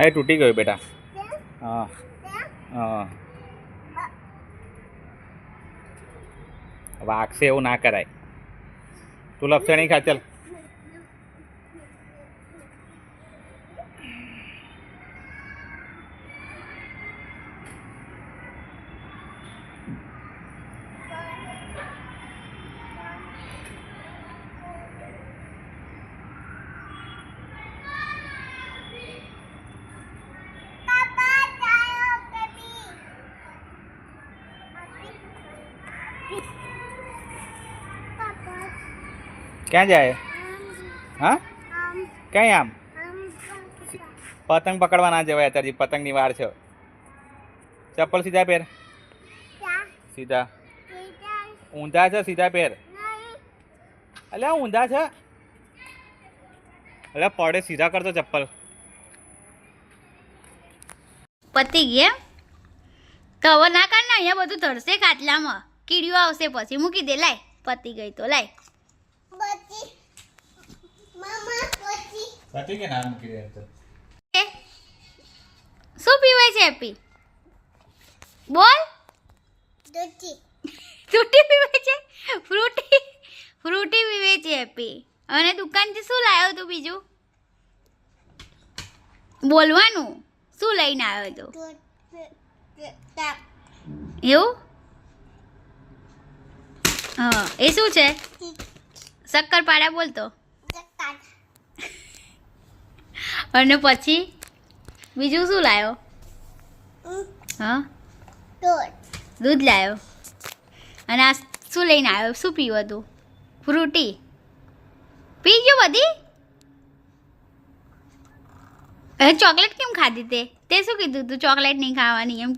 એ તૂટી ગયું બેટા. હા હા, વાગશે એવું ના કરાય. તું લપસણી ખા ચાલ. ક્યાં જાય? હા, ક્યાંય આમ પતંગ પકડવા ના જવાય અત્યારે, પતંગની વાર છે. ચપ્પલ સીધા પહેર. સીધા ઊંધા છે, સીધા પહેર. અલ્યા ઊંધા છે. અલ્યા પડે, સીધા કરતો ચપ્પલ. પતી ગયા તો હવે ના કર ને, અહીંયા બધું ધરશે ખાટલામાં, કીડીઓ આવશે પછી. મૂકી દે, લાય. પતી ગઈ તો લાય. પતી કે ના મૂકી દે તો. શું પીવે છે હેપી? બોલ. ફ્રૂટી પીવે છે. ફ્રૂટી ફ્રૂટી પીવે છે હેપી. અને દુકાનથી શું લાવ્યો તું બીજું? બોલવાનું. શું લઈને આવ્યો તો? એવું? હા, એ શું છે? શક્કરપારા બોલતો. અને પછી બીજું શું લાવ્યો? હા, દૂધ લાવ્યો. અને આ શું લઈને આવ્યો? શું પીવો તું? ફ્રૂટી પી ગયો બધી? ચોકલેટ કેમ ખાધી તે? તે શું કીધું તું ચોકલેટ નહીં ખાવાની એમ?